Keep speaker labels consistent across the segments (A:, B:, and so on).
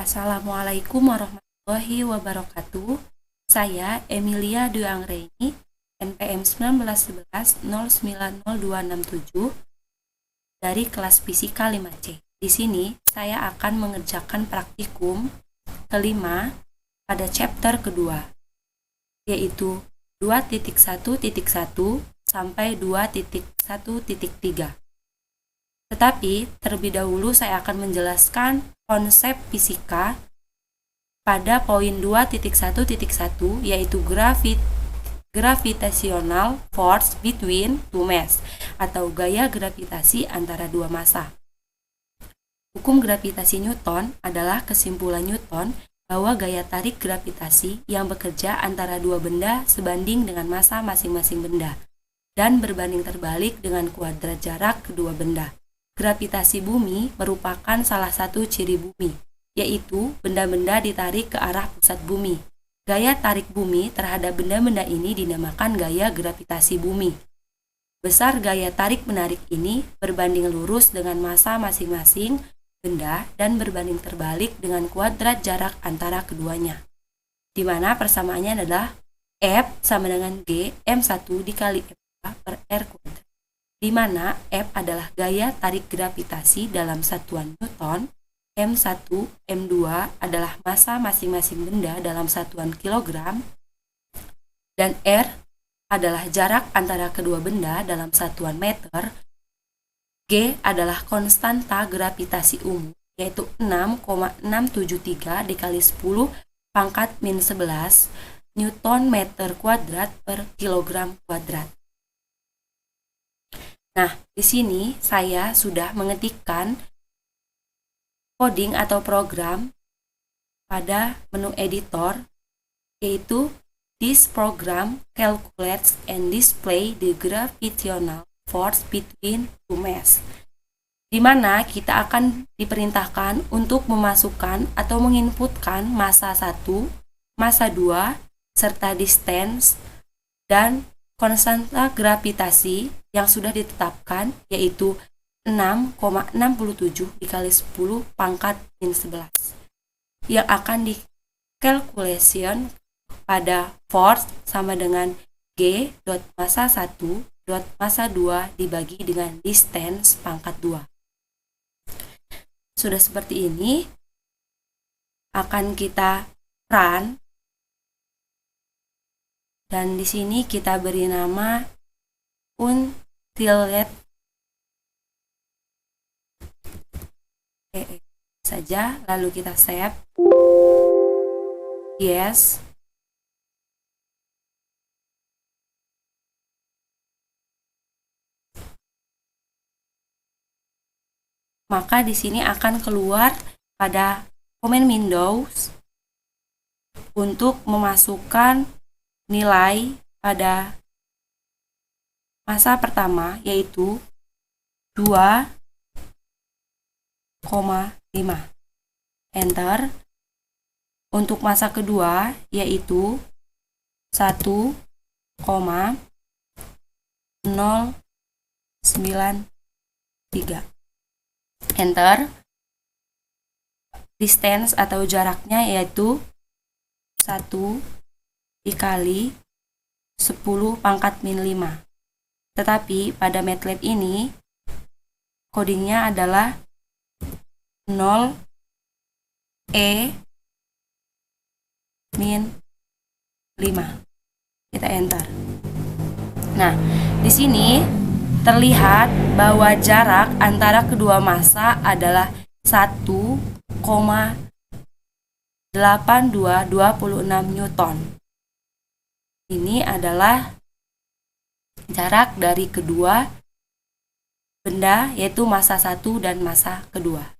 A: Assalamualaikum warahmatullahi wabarakatuh. Saya Emilia Dwi Anggraini, NPM 1911090267 dari kelas Fisika 5C. Di sini saya akan mengerjakan praktikum kelima pada chapter kedua, yaitu 2.1.1 sampai 2.1.3. Tetapi terlebih dahulu saya akan menjelaskan konsep fisika pada poin 2.1.1, yaitu gravitational force between two mass atau gaya gravitasi antara dua massa. Hukum gravitasi Newton adalah kesimpulan Newton bahwa gaya tarik gravitasi yang bekerja antara dua benda sebanding dengan massa masing-masing benda dan berbanding terbalik dengan kuadrat jarak kedua benda. Gravitasi bumi merupakan salah satu ciri bumi, yaitu benda-benda ditarik ke arah pusat bumi. Gaya tarik bumi terhadap benda-benda ini dinamakan gaya gravitasi bumi. Besar gaya tarik-menarik ini berbanding lurus dengan massa masing-masing benda dan berbanding terbalik dengan kuadrat jarak antara keduanya, di mana persamaannya adalah F sama dengan G M1 dikali M2 per R kuadrat, di mana F adalah gaya tarik gravitasi dalam satuan Newton, M1, M2 adalah massa masing-masing benda dalam satuan kilogram, dan R adalah jarak antara kedua benda dalam satuan meter. G adalah konstanta gravitasi umum, yaitu 6,673 dikali 10 pangkat min 11 Newton meter kuadrat per kilogram kuadrat. Nah, di sini saya sudah mengetikkan coding atau program pada menu editor, yaitu this program calculates and display the gravitational force between two mass, di mana kita akan diperintahkan untuk memasukkan atau menginputkan massa 1, massa 2, serta distance dan konstanta gravitasi yang sudah ditetapkan, yaitu 6,67 dikali 10 pangkat min 11, yang akan dikalkulasikan pada force sama dengan G dot massa 1 dot massa 2 dibagi dengan distance pangkat 2. Sudah seperti ini, akan kita run, dan di sini kita beri nama until saja, lalu kita save. Yes. Maka di sini akan keluar pada command Windows untuk memasukkan nilai pada massa pertama, yaitu 2,5. Enter. Untuk massa kedua, yaitu 1,093. Enter. Distance atau jaraknya yaitu 1 dikali 10 pangkat min 5. Tetapi pada MATLAB ini codingnya adalah 0 E min 5. Kita enter. Nah, di sini terlihat bahwa jarak antara kedua massa adalah 1,8226 Newton. Ini adalah jarak dari kedua benda, yaitu massa 1 dan massa kedua.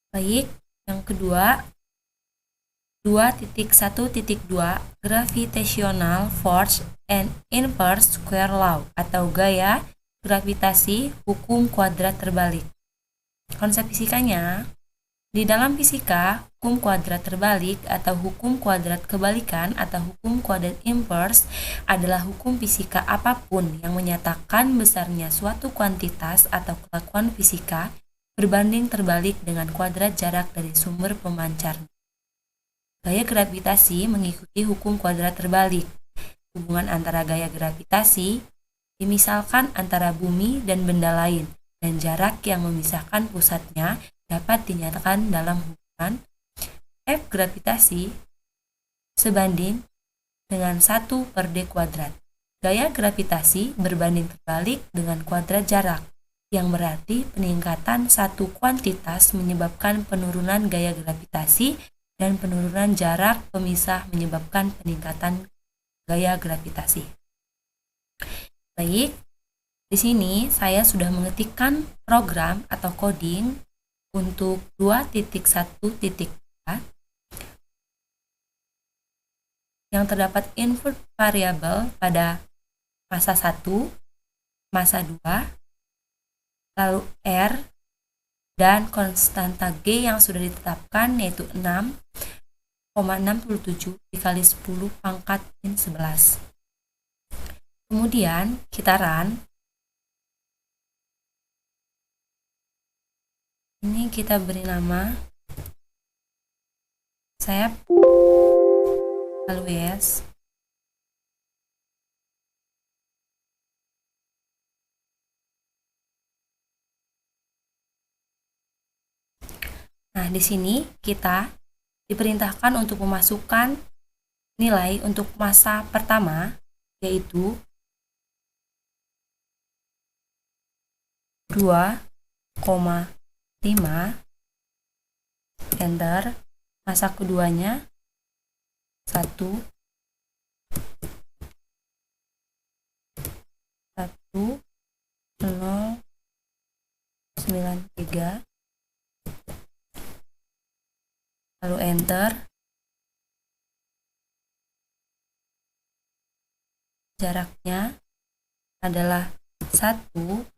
A: Baik, yang kedua 2.1.2 gravitational force and inverse square law atau gaya gravitasi hukum kuadrat terbalik. Konsep fisikanya, di dalam fisika, hukum kuadrat terbalik atau hukum kuadrat kebalikan atau hukum kuadrat inverse adalah hukum fisika apapun yang menyatakan besarnya suatu kuantitas atau kelakuan fisika berbanding terbalik dengan kuadrat jarak dari sumber pemancar. Gaya gravitasi mengikuti hukum kuadrat terbalik. Hubungan antara gaya gravitasi dimisalkan antara bumi dan benda lain, dan jarak yang memisahkan pusatnya dapat dinyatakan dalam hubungan F gravitasi sebanding dengan 1/d kuadrat. Gaya gravitasi berbanding terbalik dengan kuadrat jarak, yang berarti peningkatan satu kuantitas menyebabkan penurunan gaya gravitasi dan penurunan jarak pemisah menyebabkan peningkatan gaya gravitasi. Baik, di sini saya sudah mengetikkan program atau coding untuk 2.1.2 yang terdapat input variabel pada masa 1, masa 2, lalu R, dan konstanta G yang sudah ditetapkan yaitu 6,67 dikali 10 pangkat min 11. Kemudian kita run. Ini kita beri nama save, lalu yes. Nah, di sini kita diperintahkan untuk memasukkan nilai untuk masa pertama, yaitu 2,5, enter. Masa keduanya 1, 0,93, lalu enter. Jaraknya adalah 1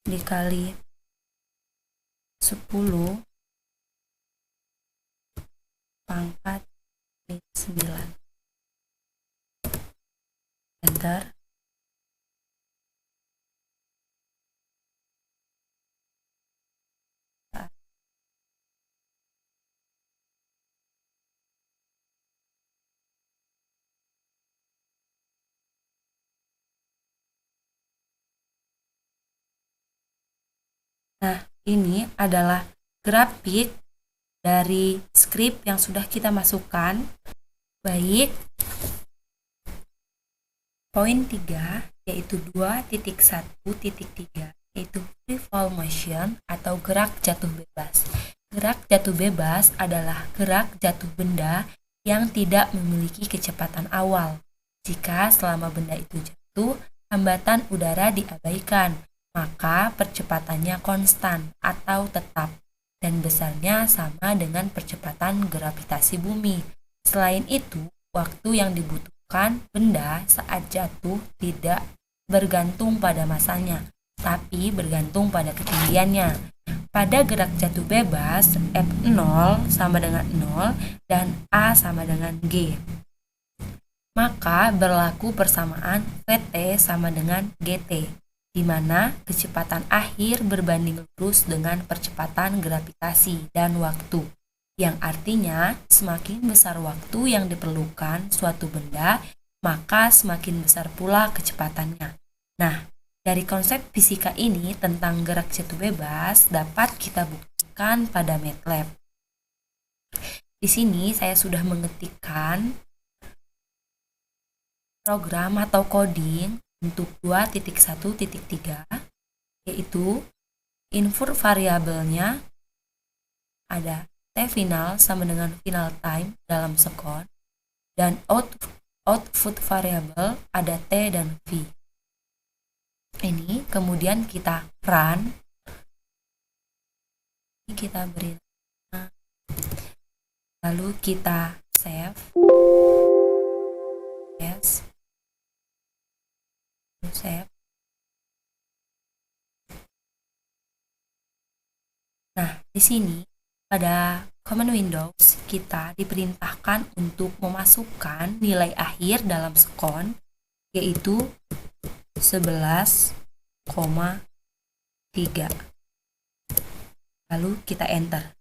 A: dikali 10 pangkat min 9. Enter. Nah, ini adalah grafik dari skrip yang sudah kita masukkan. Baik, poin 3 yaitu 2.1.3 yaitu free fall motion atau gerak jatuh bebas. Gerak jatuh bebas adalah gerak jatuh benda yang tidak memiliki kecepatan awal. Jika selama benda itu jatuh, hambatan udara diabaikan, maka percepatannya konstan atau tetap dan besarnya sama dengan percepatan gravitasi bumi. Selain itu, waktu yang dibutuhkan benda saat jatuh tidak bergantung pada masanya, tapi bergantung pada ketinggiannya. Pada gerak jatuh bebas, F0 sama dengan 0 dan A sama dengan G. Maka berlaku persamaan Vt sama dengan Gt, di mana kecepatan akhir berbanding lurus dengan percepatan gravitasi dan waktu, yang artinya semakin besar waktu yang diperlukan suatu benda, maka semakin besar pula kecepatannya. Nah, dari konsep fisika ini tentang gerak jatuh bebas dapat kita buktikan pada MATLAB. Di sini saya sudah mengetikkan program atau coding untuk 2.1.3, yaitu input variabelnya ada T final sama dengan final time dalam sekon, dan output variabel ada T dan V. Ini kemudian kita run. Ini kita beri nama, lalu kita save, yes. Save. Nah, di sini pada Command Windows kita diperintahkan untuk memasukkan nilai akhir dalam sekon, yaitu 11,5 3. Lalu kita enter.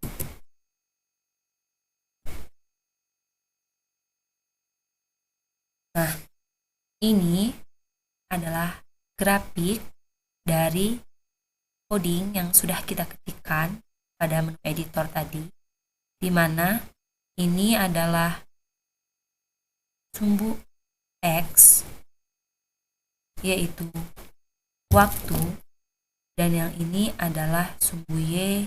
A: Nah, ini adalah grafik dari coding yang sudah kita ketikkan pada menu editor tadi, di mana ini adalah sumbu X, yaitu waktu, dan yang ini adalah sumbu Y,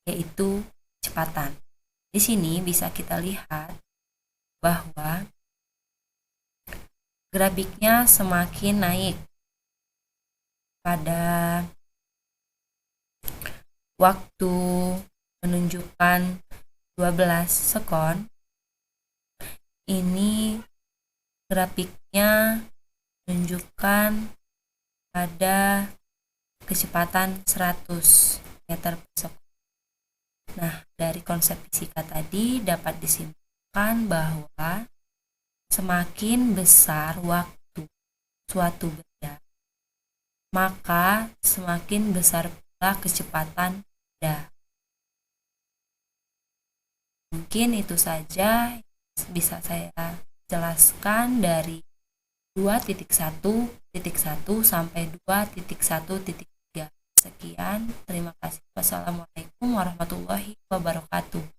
A: yaitu kecepatan. Di sini bisa kita lihat bahwa grafiknya semakin naik pada waktu menunjukkan 12 sekon. Ini grafiknya menunjukkan pada kecepatan 100 meter per sekon. Nah, dari konsep fisika tadi dapat disimpulkan bahwa semakin besar waktu suatu benda, maka semakin besar pula kecepatan benda. Mungkin itu saja bisa saya jelaskan dari 2.1.1 sampai 2.1.3. Sekian, terima kasih. Wassalamualaikum warahmatullahi wabarakatuh.